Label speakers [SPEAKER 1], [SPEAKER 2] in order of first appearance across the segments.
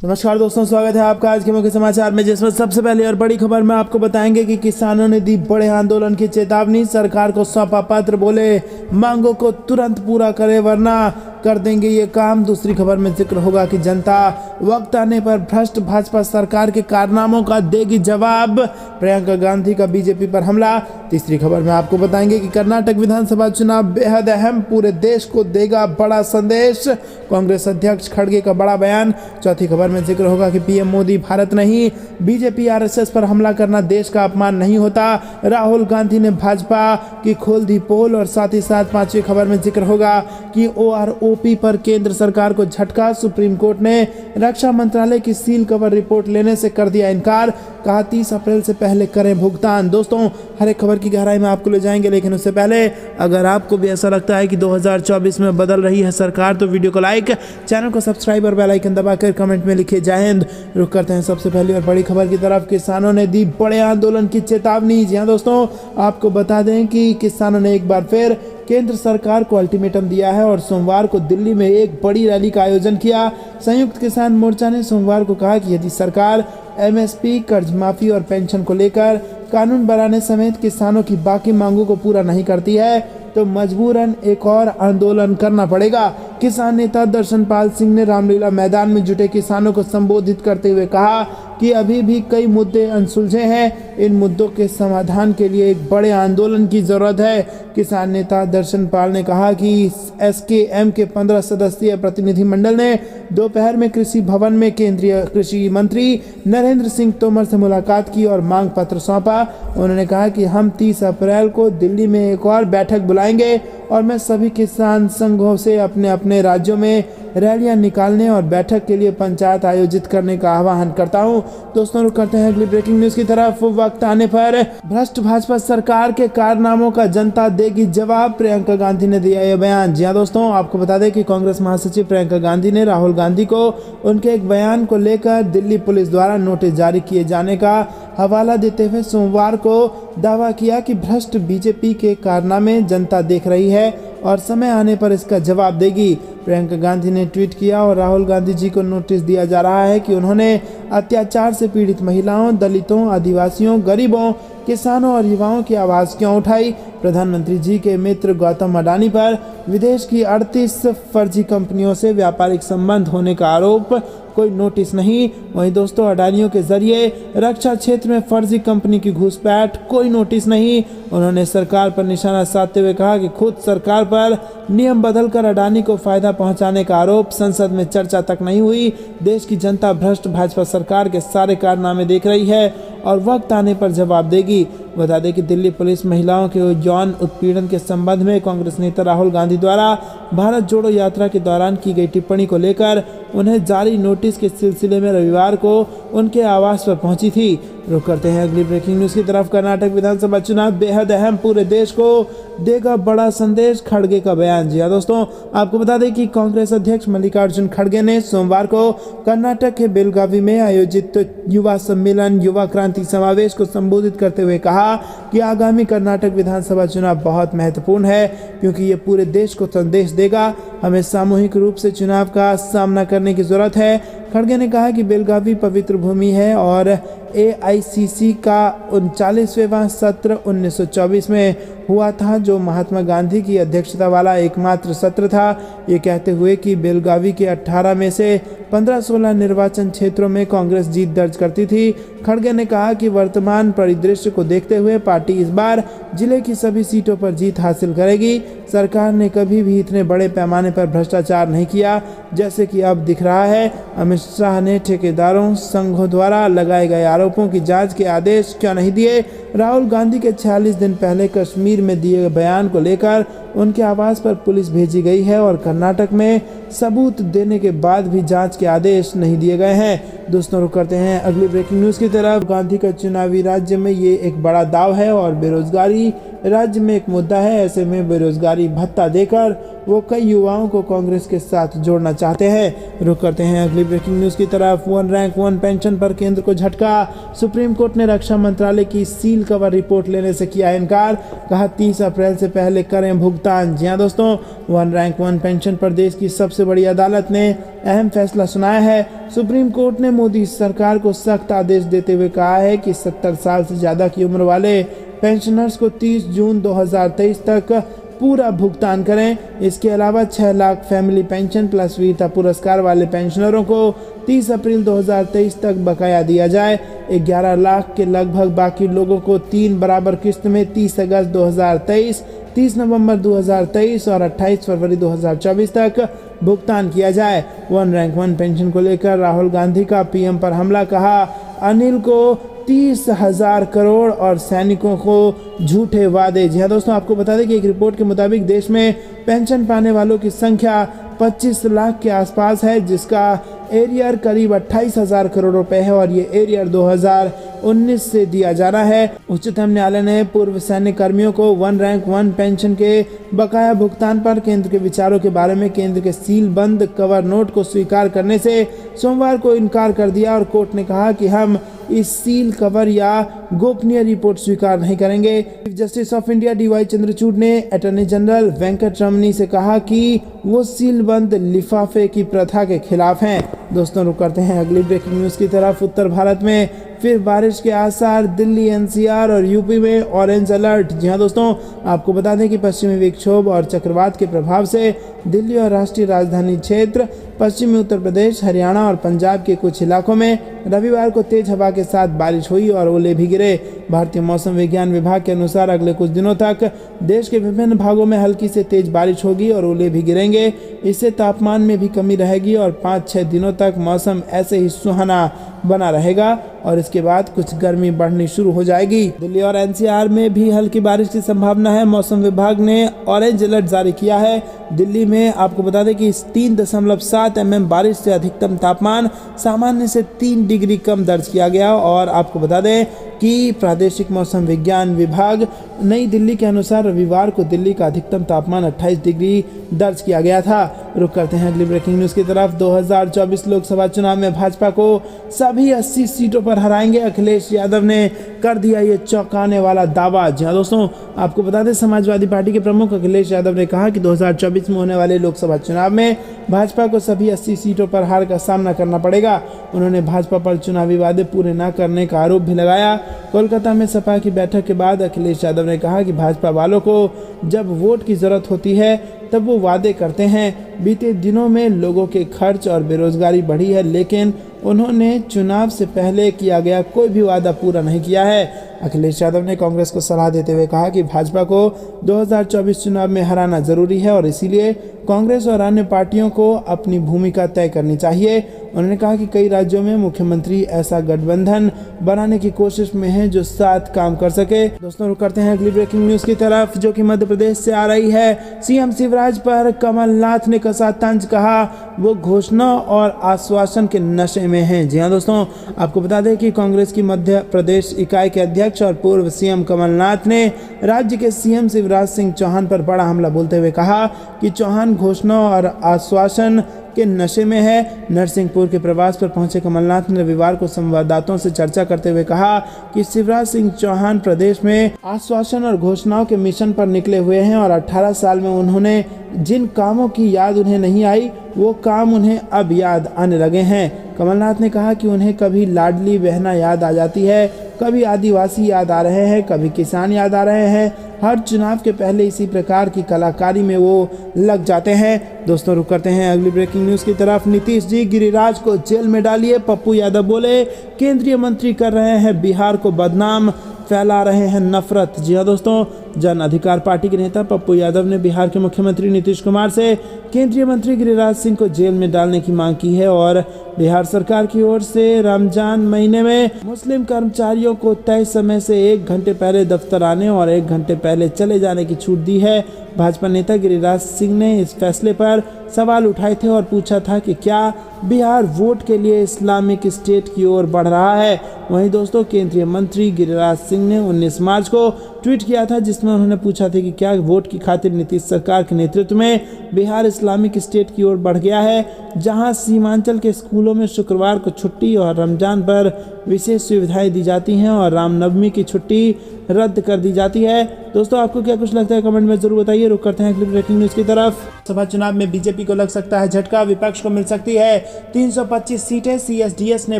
[SPEAKER 1] नमस्कार दोस्तों, स्वागत है आपका आज के मुख्य समाचार में, जिसमें सबसे पहले और बड़ी खबर में आपको बताएंगे कि किसानों ने दी बड़े आंदोलन की चेतावनी। सरकार को सौंपा पत्र, बोले मांगों को तुरंत पूरा करे वरना कर देंगे ये काम। दूसरी खबर में जिक्र होगा कि जनता वक्त आने पर भ्रष्ट भाजपा सरकार के कारनामों का देगी जवाब। प्रियंका गांधी का बीजेपी पर हमला। तीसरी खबर में आपको बताएंगे कि कर्नाटक विधानसभा चुनाव बेहद अहम, पूरे देश को देगा बड़ा संदेश। कांग्रेस अध्यक्ष खड़गे का बड़ा बयान। चौथी खबर में जिक्र होगा कि पीएम मोदी भारत नहीं, बीजेपी आरएसएस पर हमला करना देश का अपमान नहीं होता। राहुल गांधी ने भाजपा की खोल दी पोल। और साथ ही साथ पांचवी खबर में जिक्र होगा कि ओआरओपी पर केंद्र सरकार को झटका। सुप्रीम कोर्ट ने रक्षा मंत्रालय की सील कवर रिपोर्ट लेने से कर दिया इनकार, कहा 30 अप्रैल से पहले करें भुगतान। दोस्तों, हर एक खबर की गहराई में आपको ले जाएंगे, लेकिन उससे पहले अगर आपको भी ऐसा लगता है कि 2024 में बदल रही है सरकार तो वीडियो को लाइक, चैनल को सब्सक्राइब और बेल आइकन दबाकर कमेंट में लिखिए जय हिंद। रुक करते हैं सबसे पहली और बड़ी खबर की तरफ। किसानों ने दी बड़े आंदोलन की चेतावनी। जी हां दोस्तों, आपको बता दें कि किसानों ने एक बार फिर केंद्र सरकार को अल्टीमेटम दिया है और सोमवार को दिल्ली में एक बड़ी रैली का आयोजन किया। संयुक्त किसान मोर्चा ने सोमवार को कहा कि यदि सरकार एमएसपी, कर्ज माफी और पेंशन को लेकर कानून बनाने समेत किसानों की बाकी मांगों को पूरा नहीं करती है तो मजबूरन एक और आंदोलन करना पड़ेगा। किसान नेता दर्शनपाल सिंह ने रामलीला मैदान में जुटे किसानों को संबोधित करते हुए कहा कि अभी भी कई मुद्दे अनसुलझे हैं। इन मुद्दों के समाधान के लिए एक बड़े आंदोलन की जरूरत है। किसान नेता दर्शनपाल ने कहा कि एसकेएम के 15 सदस्यीय प्रतिनिधिमंडल ने दोपहर में कृषि भवन में केंद्रीय कृषि मंत्री नरेंद्र सिंह तोमर से मुलाकात की और मांग पत्र सौंपा। उन्होंने कहा कि हम 30 अप्रैल को दिल्ली में एक और बैठक बुलाएंगे और मैं सभी किसान संघों से अपने अपने राज्यों में रैलियां निकालने और बैठक के लिए पंचायत आयोजित करने का आह्वान करता हूं। दोस्तों, रुक करते हैं अगली ब्रेकिंग न्यूज की तरफ। वक्त आने पर भ्रष्ट भाजपा सरकार के कारनामों का जनता देगी जवाब। प्रियंका गांधी ने दिया यह बयान। जी हां दोस्तों, आपको बता दें कि कांग्रेस महासचिव प्रियंका गांधी ने राहुल गांधी को उनके एक बयान को लेकर दिल्ली पुलिस द्वारा नोटिस जारी किए जाने का हवाला देते हुए सोमवार को दावा किया कि भ्रष्ट बीजेपी के कारनामे जनता देख रही है और समय आने पर इसका जवाब देगी। प्रियंका गांधी ने ट्वीट किया और राहुल गांधी जी को नोटिस दिया जा रहा है कि उन्होंने अत्याचार से पीड़ित महिलाओं, दलितों, आदिवासियों, गरीबों, किसानों और युवाओं की आवाज़ क्यों उठाई। प्रधानमंत्री जी के मित्र गौतम अडानी पर विदेश की 38 फर्जी कंपनियों से व्यापारिक संबंध होने का आरोप, कोई नोटिस नहीं। वहीं दोस्तों, अडानियों के जरिए रक्षा क्षेत्र में फर्जी कंपनी की घुसपैठ, कोई नोटिस नहीं। उन्होंने सरकार पर निशाना साधते हुए कहा कि खुद सरकार पर नियम बदलकर अडानी को फायदा पहुंचाने का आरोप, संसद में चर्चा तक नहीं हुई। देश की जनता भ्रष्ट भाजपा सरकार के सारे कारनामे देख रही है और वक्त आने पर जवाब देगी। बता दें कि दिल्ली पुलिस महिलाओं के यौन उत्पीड़न के संबंध में कांग्रेस नेता राहुल गांधी द्वारा भारत जोड़ो यात्रा के दौरान की गई टिप्पणी को लेकर उन्हें जारी नोटिस के सिलसिले में रविवार को उनके आवास पर पहुंची थी। रुक करते हैं अगली ब्रेकिंग न्यूज की तरफ। कर्नाटक विधानसभा चुनाव बेहद अहम, पूरे देश को देगा बड़ा संदेश, खड़गे का बयान। जी हां दोस्तों, आपको बता दें कि कांग्रेस अध्यक्ष मल्लिकार्जुन खड़गे ने सोमवार को कर्नाटक के बेलगावी में आयोजित युवा सम्मेलन युवा क्रांति समावेश को संबोधित करते हुए कहा कि आगामी कर्नाटक विधानसभा चुनाव बहुत महत्वपूर्ण है क्योंकि ये पूरे देश को संदेश देगा। हमें सामूहिक रूप से चुनाव का सामना करने की जरूरत है। खड़गे ने कहा कि बेलगावी पवित्र भूमि है और एआईसीसी का 39वां सत्र 1924 में हुआ था, जो महात्मा गांधी की अध्यक्षता वाला एकमात्र सत्र था। ये कहते हुए कि बेलगावी के 18 में से 15-16 निर्वाचन क्षेत्रों में कांग्रेस जीत दर्ज करती थी। खड़गे ने कहा कि वर्तमान परिदृश्य को देखते हुए पार्टी इस बार जिले की सभी सीटों पर जीत हासिल करेगी। सरकार ने कभी भी इतने बड़े पैमाने पर भ्रष्टाचार नहीं किया जैसे कि अब दिख रहा है। अमित शाह ने ठेकेदारों संघों द्वारा लगाए गए आरोपों की जांच के आदेश क्यों नहीं दिए। राहुल गांधी के 46 दिन पहले कश्मीर में दिए गए बयान को लेकर उनके आवास पर पुलिस भेजी गई है और कर्नाटक में सबूत देने के बाद भी जांच के आदेश नहीं दिए गए हैं। दोस्तों, रुक करते हैं अगली ब्रेकिंग न्यूज की तरफ। गांधी का चुनावी राज्य में ये एक बड़ा दाव है और बेरोजगारी राज्य में एक मुद्दा है। ऐसे में बेरोजगारी भत्ता देकर वो कई युवाओं को कांग्रेस के साथ जोड़ना चाहते हैं। रुक करते हैं अगली ब्रेकिंग न्यूज की तरफ। वन रैंक वन पेंशन पर केंद्र को झटका। सुप्रीम कोर्ट ने रक्षा मंत्रालय की सील कवर रिपोर्ट लेने से किया इनकार। कहा 30 अप्रैल से पहले करें भुगतान। जी हाँ दोस्तों, वन रैंक वन पेंशन पर देश की सबसे बड़ी अदालत ने अहम फैसला सुनाया है। सुप्रीम कोर्ट ने मोदी सरकार को सख्त आदेश देते हुए कहा है कि 70 साल से ज्यादा की उम्र वाले पेंशनर्स को 30 जून 2023 तक पूरा भुगतान करें। इसके अलावा 6 लाख फैमिली पेंशन प्लस वीरता पुरस्कार वाले पेंशनरों को 30 अप्रैल 2023 तक बकाया दिया जाए। 11 लाख के लगभग बाकी लोगों को 3 बराबर किस्त में 30 अगस्त 2023, 30 नवंबर 2023 और 28 फरवरी 2024 तक भुगतान किया जाए। वन रैंक वन पेंशन को लेकर राहुल गांधी का पीएम पर हमला। कहा अनिल को 30,000 करोड़ और सैनिकों को झूठे वादे। जी हाँ दोस्तों, आपको बता दें कि एक रिपोर्ट के मुताबिक देश में पेंशन पाने वालों की संख्या 25 लाख के आसपास है, जिसका एरियर करीब 28,000 करोड़ रुपए है और ये एरियर 2019 से दिया जाना है। उच्चतम न्यायालय ने पूर्व सैन्य कर्मियों को वन रैंक वन पेंशन के बकाया भुगतान पर केंद्र के विचारों के बारे में केंद्र के सील बंद कवर नोट को स्वीकार करने से सोमवार को इनकार कर दिया और कोर्ट ने कहा कि हम इस सील कवर या गोपनीय रिपोर्ट स्वीकार नहीं करेंगे। Chief justice of India DY Chandrachud ने अटॉर्नी जनरल वेंकट रमनी से कहा कि वो सील बंद लिफाफे की प्रथा के खिलाफ हैं। दोस्तों रुक करते हैं अगली ब्रेकिंग न्यूज की तरफ। उत्तर भारत में फिर बारिश के आसार। दिल्ली, एनसीआर और यूपी में ऑरेंज अलर्ट। जी हाँ दोस्तों, आपको बता दें कि पश्चिमी विक्षोभ और चक्रवात के प्रभाव से दिल्ली और राष्ट्रीय राजधानी क्षेत्र, पश्चिमी उत्तर प्रदेश, हरियाणा और पंजाब के कुछ इलाकों में रविवार को तेज हवा के साथ बारिश हुई और ओले भी गिरे। भारतीय मौसम विज्ञान विभाग के अनुसार अगले कुछ दिनों तक देश के विभिन्न भागों में हल्की से तेज बारिश होगी और ओले भी गिरेंगे। इससे तापमान में भी कमी रहेगी और 5-6 दिनों तक मौसम ऐसे ही सुहाना बना रहेगा और इसके बाद कुछ गर्मी बढ़नी शुरू हो जाएगी। दिल्ली और एनसीआर में भी हल्की बारिश की संभावना है। मौसम विभाग ने ऑरेंज अलर्ट जारी किया है। दिल्ली में आपको बता दें कि 3.7 mm बारिश से अधिकतम तापमान सामान्य से 3 डिग्री कम दर्ज किया गया और आपको बता दें कि प्रादेशिक मौसम विज्ञान विभाग नई दिल्ली के अनुसार रविवार को दिल्ली का अधिकतम तापमान 28 डिग्री दर्ज किया गया था। रुक करते हैं अगली ब्रेकिंग न्यूज की तरफ। 2024 लोकसभा चुनाव में भाजपा को सभी 80 सीटों पर हराएंगे। अखिलेश यादव ने कर दिया ये चौंकाने वाला दावा। जी हाँ दोस्तों, आपको बता दें समाजवादी पार्टी के प्रमुख अखिलेश यादव ने कहा कि 2024 में होने वाले लोकसभा चुनाव में भाजपा को सभी 80 सीटों पर हार का सामना करना पड़ेगा। उन्होंने भाजपा पर चुनावी वादे पूरे न करने का आरोप भी लगाया। कोलकाता में सपा की बैठक के बाद अखिलेश यादव ने कहा कि भाजपा वालों को जब वोट की जरूरत होती है तब वो वादे करते हैं। बीते दिनों में लोगों के खर्च और बेरोजगारी बढ़ी है, लेकिन उन्होंने चुनाव से पहले किया गया कोई भी वादा पूरा नहीं किया है। अखिलेश यादव ने कांग्रेस को सलाह देते हुए कहा कि भाजपा को 2024 चुनाव में हराना जरूरी है और इसीलिए कांग्रेस और अन्य पार्टियों को अपनी भूमिका तय करनी चाहिए। उन्होंने कहा कि कई राज्यों में मुख्यमंत्री ऐसा गठबंधन बनाने की कोशिश में हैं जो साथ काम कर सके। दोस्तों रुक करते हैं अगली ब्रेकिंग न्यूज की तरफ, जो कि मध्य प्रदेश से आ रही है। सीएम शिवराज पर कमलनाथ ने कसा तंज। कहा वो घोषणा और आश्वासन के नशे में हैं। जी हाँ दोस्तों, आपको बता दें कि कांग्रेस की मध्य प्रदेश इकाई के अध्यक्ष और पूर्व सीएम कमलनाथ ने राज्य के सीएम शिवराज सिंह चौहान पर बड़ा हमला बोलते हुए कहा कि चौहान घोषणा और आश्वासन के नशे में है। नरसिंहपुर के प्रवास पर पहुंचे कमलनाथ ने रविवार को संवाददाताओं से चर्चा करते हुए कहा कि शिवराज सिंह चौहान प्रदेश में आश्वासन और घोषणाओं के मिशन पर निकले हुए हैं और 18 साल में उन्होंने जिन कामों की याद उन्हें नहीं आई वो काम उन्हें अब याद आने लगे हैं। कमलनाथ ने कहा कि उन्हें कभी लाडली बहना याद आ जाती है, कभी आदिवासी याद आ रहे हैं, कभी किसान याद आ रहे हैं। हर चुनाव के पहले इसी प्रकार की कलाकारी में वो लग जाते हैं। दोस्तों रुक करते हैं अगली ब्रेकिंग न्यूज की तरफ। नीतीश जी गिरिराज को जेल में डालिए। पप्पू यादव बोले केंद्रीय मंत्री कर रहे हैं बिहार को बदनाम, फैला रहे हैं नफरत। जी हाँ दोस्तों, जन अधिकार पार्टी के नेता पप्पू यादव ने बिहार के मुख्यमंत्री नीतीश कुमार से केंद्रीय मंत्री गिरिराज सिंह को जेल में डालने की मांग की है और बिहार सरकार की ओर से रमजान महीने में मुस्लिम कर्मचारियों को तय समय से 1 घंटे पहले दफ्तर आने और 1 घंटे पहले चले जाने की छूट दी है। भाजपा नेता गिरिराज सिंह ने इस फैसले पर सवाल उठाए थे और पूछा था कि क्या बिहार वोट के लिए इस्लामिक स्टेट की ओर बढ़ रहा है। वहीं दोस्तों, केंद्रीय मंत्री गिरिराज सिंह ने 19 मार्च को ट्वीट किया था, जिसमें उन्होंने पूछा था कि क्या वोट की खातिर नीतीश सरकार के नेतृत्व में बिहार इस्लामिक स्टेट की ओर बढ़ गया है, जहां सीमांचल के स्कूलों में शुक्रवार को छुट्टी और रमजान पर विशेष सुविधाएं दी जाती हैं और रामनवमी की छुट्टी रद्द कर दी जाती है। दोस्तों, आपको क्या कुछ लगता है कमेंट में जरूर बताइए। रुक करते हैं अगली ब्रेकिंग न्यूज की तरफ। सभा चुनाव में बीजेपी को लग सकता है झटका, विपक्ष को मिल सकती है 325 सीटें, CSDS ने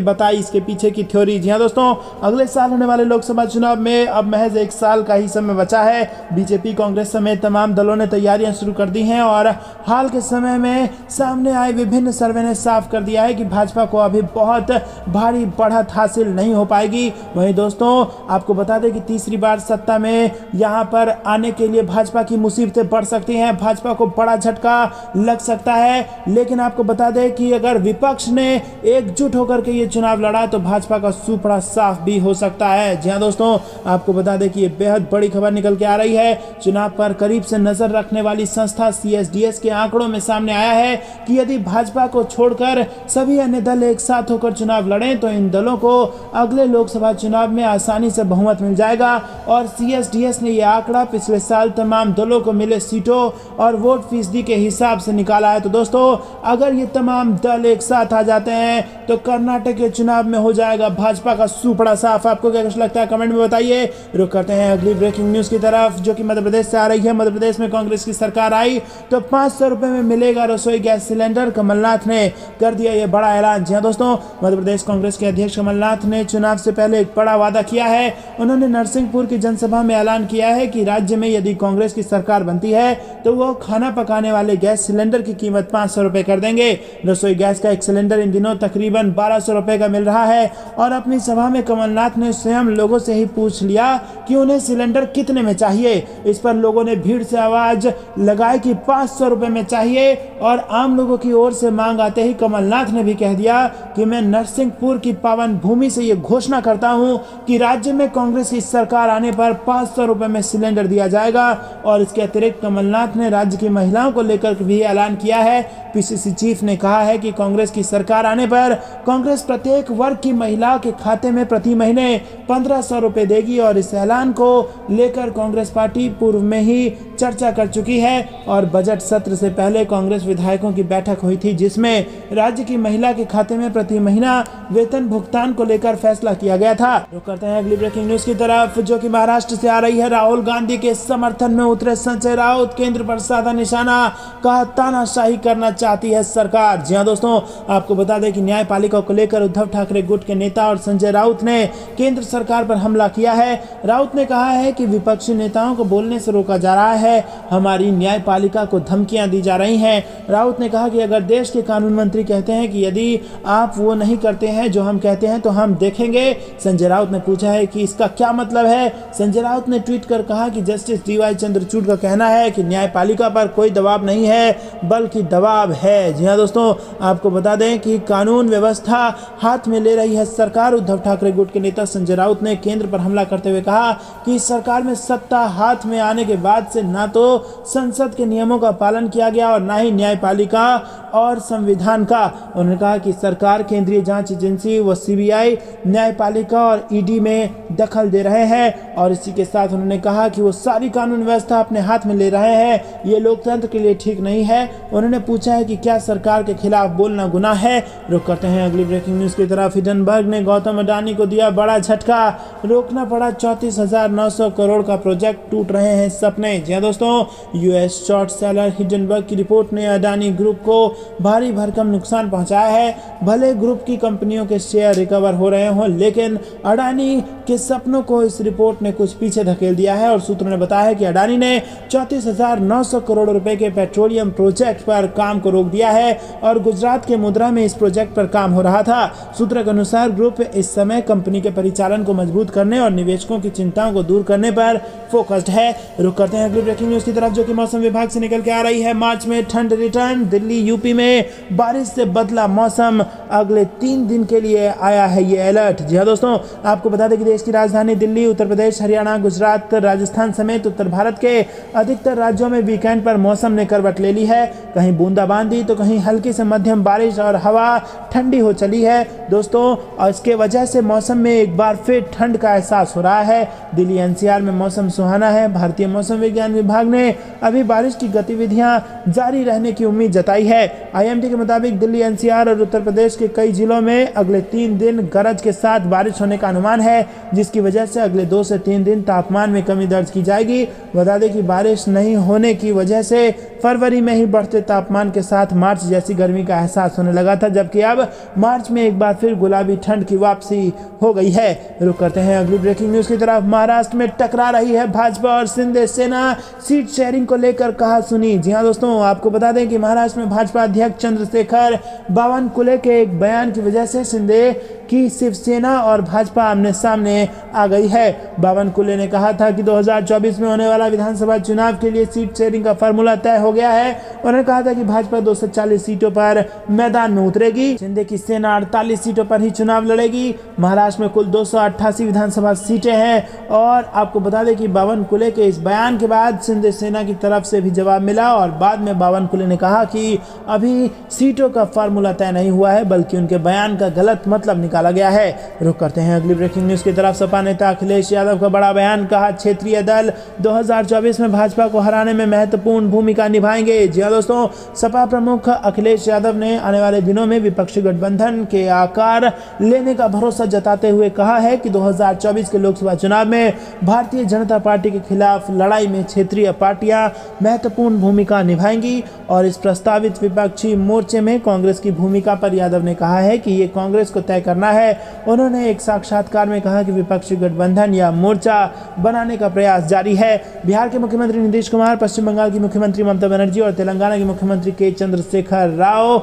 [SPEAKER 1] बताई इसके पीछे की थ्योरी। जी हां दोस्तों, अगले साल होने वाले लोकसभा चुनाव में अब महज 1 साल का ही समय बचा है। बीजेपी, कांग्रेस समेत तमाम दलों ने तैयारियां शुरू कर दी हैं और हाल के समय में सामने आए विभिन्न सर्वे ने साफ कर दिया है कि भाजपा को अभी बहुत भारी बढ़त हासिल नहीं हो पाएगी। वहीं दोस्तों, आपको बता दें कि तीसरी बार सत्ता में यहां पर आने के लिए भाजपा की मुसीबतें बढ़ सकती हैं, भाजपा को बड़ा झटका लग सकता है। लेकिन आपको बता दें कि अगर विपक्ष ने एकजुट होकर के ये चुनाव लड़ा तो भाजपा का सुपड़ा साफ भी हो सकता है। जी हां दोस्तों, आपको बता दें कि ये बेहद बड़ी खबर निकल के आ रही है। चुनाव पर करीब से नजर रखने वाली संस्था CSDS के आंकड़ों में सामने आया है कि यदि भाजपा को छोड़कर सभी अन्य दल एक साथ होकर चुनाव लड़ें तो इन दलों को अगले लोकसभा चुनाव में आसानी से बहुमत मिल जाएगा। और CSDS ने यह आंकड़ा पिछले साल तमाम दलों को मिले सीटों और वोट फीसदी के हिसाब से निकाला है। तो दोस्तों, अगर ये तमाम दल एक साथ आ जाते हैं तो कर्नाटक के चुनाव में हो जाएगा भाजपा का सुपड़ा साफ। आपको क्या कुछ लगता है कमेंट में बताइए। रुक करते हैं अगली ब्रेकिंग न्यूज की तरफ, जो कि मध्य प्रदेश से आ रही है। मध्य प्रदेश में कांग्रेस की सरकार आई तो 500 रुपए में मिलेगा रसोई गैस सिलेंडर, कमलनाथ ने कर दिया ये बड़ा ऐलान। जी हां दोस्तों, मध्य प्रदेश कांग्रेस के अध्यक्ष कमलनाथ ने चुनाव से पहले एक बड़ा वादा किया है। उन्होंने नरसिंहपुर की जनसभा में ऐलान किया है कि राज्य में यदि कांग्रेस की सरकार बनती है तो वो खाना पकाने वाले गैस सिलेंडर की कीमत 500 रुपए कर देंगे। रसोई गैस का एक सिलेंडर इन दिनों तकरीबन 1200 रुपए का मिल रहा है। और अपनी सभा में कमलनाथ ने स्वयं लोगों से ही पूछ लिया कि उन्हें सिलेंडर कितने में चाहिए। इस पर लोगों ने भीड़ से आवाज लगाई कि 500 रुपए में चाहिए। और आम लोगों की ओर से मांग आते ही कमलनाथ ने भी कह दिया कि मैं नरसिंहपुर की पावन भूमि से ये घोषणा करता हूं कि राज्य में कांग्रेस की सरकार आने पर 500 रुपए में सिलेंडर दिया जाएगा। और इसके अतिरिक्त कमलनाथ ने राज्य की महिलाओं को लेकर भी ऐलान किया है। PCC चीफ ने कहा है कि कांग्रेस की सरकार आने पर कांग्रेस प्रत्येक वर्ग की महिला के खाते में प्रति महीने 1500 रुपए देगी। और इस ऐलान को लेकर कांग्रेस पार्टी पूर्व में ही चर्चा कर चुकी है। और बजट सत्र से पहले कांग्रेस विधायकों की बैठक हुई थी, जिसमें राज्य की महिला के खाते में प्रति महीना वेतन भुगतान को लेकर फैसला किया गया था। रुक करते हैं अगली ब्रेकिंग न्यूज की तरफ, जो कि महाराष्ट्र से आ रही है। राहुल गांधी के समर्थन में उतरे संजय राउत, केंद्र पर साधा निशाना, कहा तानाशाही करना चाहती है सरकार। जी हां दोस्तों, आपको बता दें कि न्यायपालिका को लेकर उद्धव ठाकरे गुट के नेता और संजय राउत ने केंद्र सरकार पर हमला किया है। राउत ने कहा है कि विपक्षी नेताओं को बोलने से रोका जा रहा है, हमारी न्यायपालिका को धमकियां दी जा रही हैं। राउत ने कहा कि अगर देश के कानून मंत्री कहते हैं कि यदि आप वो नहीं करते हैं जो हम कहते हैं तो हम देखेंगे। संजय राउत ने पूछा है कि इसका क्या मतलब है। संजय राउत ने ट्वीट कर कहा कि जस्टिस DY चंद्रचूड़ का कहना है कि न्यायपालिका पर कोई दबाव नहीं है बल्कि दबाव है। जी हां दोस्तों, आपको बता दें कि कानून व्यवस्था हाथ में ले रही है सरकार। उद्धव ठाकरे गुट के नेता संजय राउत ने केंद्र पर हमला करते हुए कहा कि सरकार में सत्ता हाथ में आने के बाद से ना तो संसद के नियमों का पालन किया गया और ना ही न्यायपालिका और संविधान का। उन्होंने कहा कि सरकार केंद्रीय जांच एजेंसी व CBI, न्यायपालिका और ED में दखल दे रहे हैं। और इसी के साथ उन्होंने कहा कि वो सारी कानून व्यवस्था अपने हाथ में ले रहे हैं, ये लोकतंत्र के लिए ठीक नहीं है। उन्होंने पूछा है कि क्या सरकार के खिलाफ बोलना गुनाह है। रुक करते हैं अगली ब्रेकिंग न्यूज की तरफ। हिंडनबर्ग ने गौतम अडानी को दिया बड़ा झटका, रोकना पड़ा 34,900 करोड़ का प्रोजेक्ट, टूट रहे हैं सपने। जी हां दोस्तों, US शॉर्ट सेलर हिंडनबर्ग की रिपोर्ट ने अडानी ग्रुप को भारी भरकम नुकसान पहुंचाया है। भले ग्रुप की कंपनियों के शेयर रिकवर हो रहे हों, लेकिन अडानी के सपनों को इस रिपोर्ट ने कुछ पीछे धकेल दिया है। और सूत्रों ने बताया है कि अडानी ने 34,900 करोड़ रुपए के पेट्रोलियम प्रोजेक्ट पर काम को रोक दिया है और गुजरात के मुद्रा में इस प्रोजेक्ट पर काम हो रहा था। सूत्रों के अनुसार ग्रुप इस समय कंपनी के परिचालन को मजबूत करने और निवेशकों की चिंताओं को दूर करने पर फोकस्ड है। रुक करते हैं अगली ब्रेकिंग न्यूज की तरफ, जो कि मौसम विभाग से निकल के आ रही है। मार्च में ठंड रिटर्न, दिल्ली यूपी में बारिश से बदला मौसम, अगले 3 दिन के लिए आया है ये अलर्ट। जी हाँ दोस्तों, आपको बता दें कि देश की राजधानी दिल्ली, उत्तर प्रदेश, हरियाणा, गुजरात, राजस्थान समेत उत्तर भारत के अधिकतर राज्यों में वीकेंड पर मौसम ने करवट ले ली है। कहीं बूंदाबांदी तो कहीं हल्की से मध्यम बारिश और हवा ठंडी हो चली है दोस्तों, और इसके वजह से मौसम में एक बार फिर ठंड का एहसास हो रहा है। दिल्ली एनसीआर में मौसम सुहाना है। भारतीय मौसम विज्ञान विभाग ने अभी बारिश की गतिविधियां जारी रहने की उम्मीद जताई है। आईएमडी के मुताबिक दिल्ली एनसीआर और उत्तर प्रदेश के कई जिलों में अगले 3 दिन गरज के साथ बारिश होने का अनुमान है, जिसकी वजह से अगले 2 से 3 दिन तापमान में कमी दर्ज की जाएगी। बता दें कि बारिश नहीं होने की वजह से फरवरी में ही बढ़ते तापमान के साथ मार्च जैसी गर्मी का एहसास होने लगा था, जबकि अब मार्च में एक बार फिर गुलाबी ठंड की वापसी हो गई है। रुक करते हैं अगली ब्रेकिंग न्यूज की तरफ। महाराष्ट्र में टकरा रही है भाजपा और शिंदे सेना, सीट शेयरिंग को लेकर कहा सुनी। जी हाँ दोस्तों, आपको बता दें कि महाराष्ट्र में भाजपा अध्यक्ष चंद्रशेखर बावनकुले के एक बयान की वजह से शिंदे की शिवसेना और भाजपा आमने सामने आ गई है। बावनकुले ने कहा था कि 2024 में होने वाला विधानसभा चुनाव के लिए सीट शेयरिंग का फार्मूला तय हो गया है। उन्होंने कहा था कि भाजपा 240 सीटों पर मैदान में उतरेगी, शिंदे की सेना 48 सीटों पर ही चुनाव लड़ेगी। महाराष्ट्र में कुल 288 विधानसभा सीटें हैं। और आपको बता दें कि बावनकुले के इस बयान के बाद शिंदे सेना की तरफ से भी जवाब मिला, और बाद में बावनकुले ने कहा कि अभी सीटों का फार्मूला तय नहीं हुआ है, बल्कि उनके बयान का गलत मतलब निकाला गया है। रुक करते हैं अगली ब्रेकिंग न्यूज की तरफ। सपा नेता अखिलेश यादव का बड़ा बयान, कहा क्षेत्रीय दल 2024 में भाजपा को हराने में महत्वपूर्ण भूमिका निभाएंगे। जी हाँ दोस्तों, सपा प्रमुख अखिलेश यादव ने आने वाले दिनों में विपक्षी गठबंधन के आकार लेने का भरोसा जताते हुए कहा है कि 2024 के लोकसभा चुनाव में भारतीय जनता पार्टी के खिलाफ लड़ाई में क्षेत्रीय पार्टियां महत्वपूर्ण भूमिका निभाएंगी। और इस प्रस्तावित विपक्षी मोर्चे में कांग्रेस की भूमिका पर यादव ने कहा है कि ये कांग्रेस को तय करना है। उन्होंने एक साक्षात्कार में कहा कि विपक्षी गठबंधन या मोर्चा बनाने का प्रयास जारी है। बिहार के मुख्यमंत्री नीतीश कुमार, पश्चिम बंगाल की मुख्यमंत्री ममता बनर्जी और तेलंगाना के मुख्यमंत्री के चंद्रशेखर राव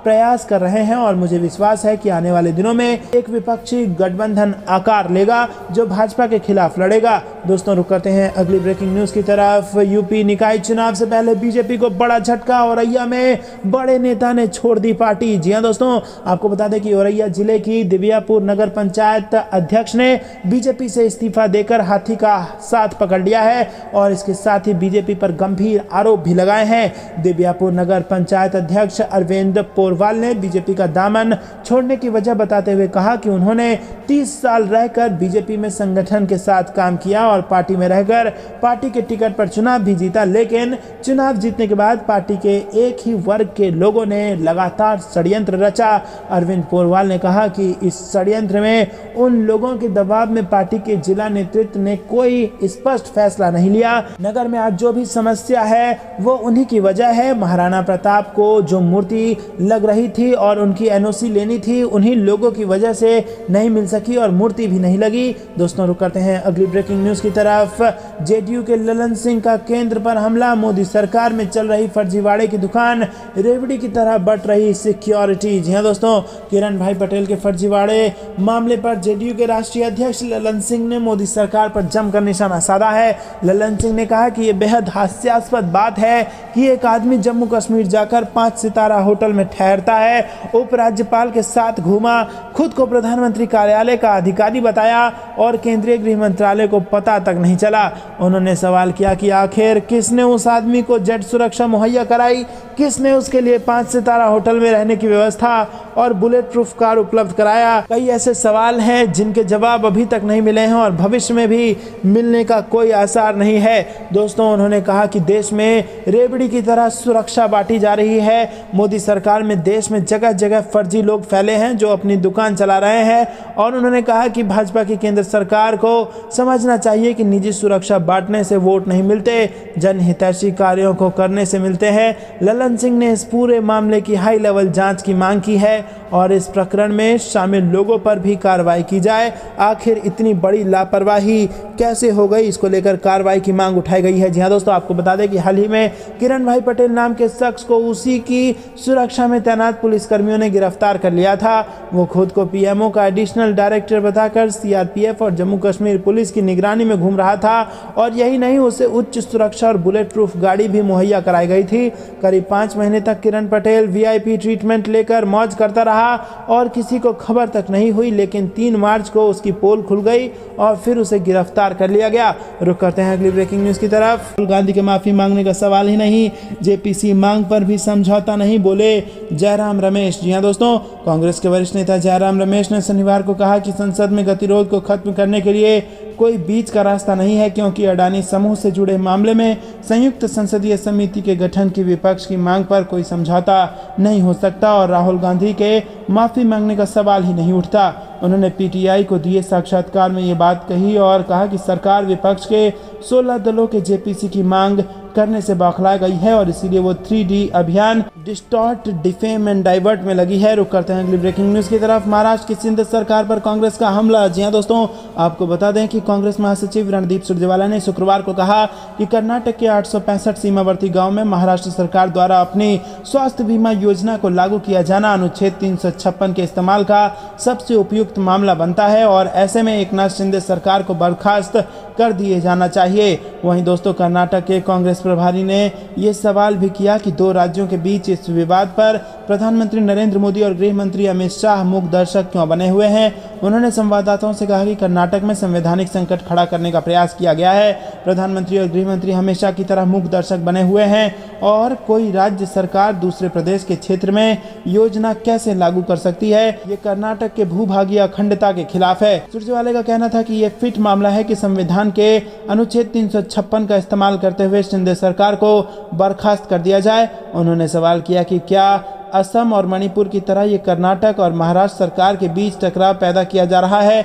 [SPEAKER 1] प्रयास कर रहे हैं, और मुझे विश्वास है कि आने वाले दिनों में एक विपक्षी गठबंधन आकार लेगा जो भाजपा के खिलाफ लड़ेगा। दोस्तों, रुक करते हैं अगली ब्रेकिंग न्यूज की तरफ। यूपी निकाय चुनाव से पहले बीजेपी को बड़ा झटका, औरैया में बड़े नेता ने छोड़ दी पार्टी। जी हां दोस्तों, आपको बता दें कि औरैया जिले की दिव्यापुर नगर पंचायत अध्यक्ष ने बीजेपी से इस्तीफा देकर हाथी का साथ पकड़ लिया है, और इसके साथ ही बीजेपी पर गंभीर आरोप भी लगाए हैं। दिव्यापुर नगर पंचायत अध्यक्ष अरविंद वाल ने बीजेपी का दामन छोड़ने की वजह बताते हुए कहा कि उन्होंने 30 साल रहकर बीजेपी में संगठन के साथ काम किया और पार्टी में रहकर पार्टी के टिकट पर चुनाव भी जीता, लेकिन चुनाव जीतने के बाद पार्टी के एक ही वर्ग के लोगों ने लगातार षड्यंत्र रचा। अरविंद पोरवाल ने कहा कि इस षड्यंत्र में उन लोगों के दबाव में पार्टी के जिला नेतृत्व ने कोई स्पष्ट फैसला नहीं लिया। नगर में आज जो भी समस्या है वो उन्हीं की वजह है। महाराणा प्रताप को जो मूर्ति लग रही थी और उनकी एनओसी लेनी थी, उन्हीं लोगों की वजह से नहीं मिल सकी और मूर्ति भी नहीं लगी। दोस्तों, रुक करते हैं अगली ब्रेकिंग न्यूज की तरफ। जेडीयू के ललन सिंह का केंद्र पर हमला, मोदी सरकार में चल रही फर्जीवाड़े की दुकान, रेवड़ी की तरह बट रही सिक्योरिटी। जी हां दोस्तों, किरण भाई पटेल के फर्जीवाड़े मामले पर जेडीयू के राष्ट्रीय अध्यक्ष ललन सिंह ने मोदी सरकार पर जमकर निशाना साधा है। ललन सिंह ने कहा कि यह बेहद हास्यास्पद बात है कि एक आदमी जम्मू कश्मीर जाकर 5 सितारा होटल में ठहरता है, उपराज्यपाल के साथ घूमा, खुद को प्रधानमंत्री कार्यालय का अधिकारी बताया और केंद्रीय गृह मंत्रालय को पता तक नहीं चला। उन्होंने सवाल किया कि आखिर किसने उस आदमी को जेट सुरक्षा मुहैया कराई, किसने उसके लिए 5 सितारा होटल में रहने की व्यवस्था और बुलेट प्रूफ कार उपलब्ध कराया। कई ऐसे सवाल हैं जिनके जवाब अभी तक नहीं मिले हैं और भविष्य में भी मिलने का कोई आसार नहीं है। दोस्तों, उन्होंने कहा कि देश में रेवड़ी की तरह सुरक्षा बांटी जा रही है। मोदी सरकार में देश में जगह जगह फर्जी लोग फैले हैं जो अपनी दुकान चला रहे हैं, और उन्होंने कहा कि भाजपा की केंद्र सरकार को समझना चाहिए कि निजी सुरक्षा बांटने से वोट नहीं मिलते, जनहितैषी कार्यों को करने से मिलते हैं। ललन सिंह ने इस पूरे मामले की हाई लेवल जांच की मांग की है और इस प्रकरण में शामिल लोगों पर भी कार्रवाई की जाए। आखिर इतनी बड़ी लापरवाही कैसे हो गई, इसको लेकर कार्रवाई की मांग उठाई गई है। जी हाँ दोस्तों, आपको बता दें कि हाल ही में किरण भाई पटेल नाम के शख्स को उसी की सुरक्षा में तैनात पुलिसकर्मियों ने गिरफ्तार कर लिया था। वो खुद को पीएमओ का एडिशनल डायरेक्टर बताकर सीआरपीएफ और जम्मू कश्मीर पुलिस की निगरानी में घूम रहा था और यही नहीं, उसे उच्च सुरक्षा और बुलेट प्रूफ गाड़ी भी मुहैया कराई गई थी। करीब 5 महीने तक किरण पटेल वीआईपी ट्रीटमेंट लेकर मौज करता रहा और किसी को खबर तक नहीं हुई, लेकिन 3 मार्च को उसकी पोल खुल गई और फिर उसे गिरफ्तार कर लिया गया। रुक करते हैं अगली ब्रेकिंग न्यूज की तरफ। राहुल गांधी के माफी मांगने का सवाल ही नहीं, जेपीसी मांग पर भी समझौता नहीं, बोले जयराम रमेश। जी हां दोस्तों, कांग्रेस के वरिष्ठ नेता जयराम रमेश ने शनिवार को कहा कि संसद में गतिरोध को खत्म करने के लिए कोई बीच का रास्ता नहीं है, क्योंकि अडानी समूह से जुड़े मामले में संयुक्त संसदीय समिति के गठन की विपक्ष की मांग पर कोई समझौता नहीं हो सकता और राहुल गांधी के माफी मांगने का सवाल ही नहीं उठता। उन्होंने पीटीआई को दिए साक्षात्कार में ये बात कही और कहा कि सरकार विपक्ष के 16 दलों के जेपीसी की मांग करने से बौखला गई है और इसीलिए वो 3D अभियान डिस्टॉर्ट, डिफेम एंड डाइवर्ट में लगी है। रुक करते हैं अगली ब्रेकिंग न्यूज की तरफ। महाराष्ट्र की सिंध सरकार पर कांग्रेस का हमला। जी हां दोस्तों, आपको बता दें कि कांग्रेस महासचिव रणदीप सुरजेवाला ने शुक्रवार को कहा कि कर्नाटक के 865 सीमावर्ती गांव में महाराष्ट्र सरकार द्वारा अपनी स्वास्थ्य बीमा योजना को लागू किया जाना अनुच्छेद 356 के इस्तेमाल का सबसे उपयुक्त मामला बनता है और ऐसे में एकनाथ शिंदे सरकार को बर्खास्त कर दिए जाना चाहिए। वहीं दोस्तों, कर्नाटक के कांग्रेस प्रभारी ने यह सवाल भी किया कि 2 राज्यों के बीच इस विवाद पर प्रधानमंत्री नरेंद्र मोदी और गृह मंत्री अमित शाह मूक दर्शक क्यों बने हुए हैं। उन्होंने संवाददाताओं से कहा कि कर्नाटक में संवैधानिक संकट खड़ा करने का प्रयास किया गया है। प्रधानमंत्री और गृह मंत्री हमेशा की तरह मूक दर्शक बने हुए हैं और कोई राज्य सरकार दूसरे प्रदेश के क्षेत्र में योजना कैसे लागू कर सकती है, ये कर्नाटक के भूभागीय अखंडता के खिलाफ है। सुरजेवाला का कहना था कि यह फिट मामला है कि संविधान के अनुच्छेद 356 का इस्तेमाल करते हुए शिंदे सरकार को बर्खास्त कर दिया जाए। उन्होंने सवाल किया कि क्या असम और मणिपुर की तरह ये कर्नाटक और महाराष्ट्र सरकार के बीच टकराव पैदा किया जा रहा है।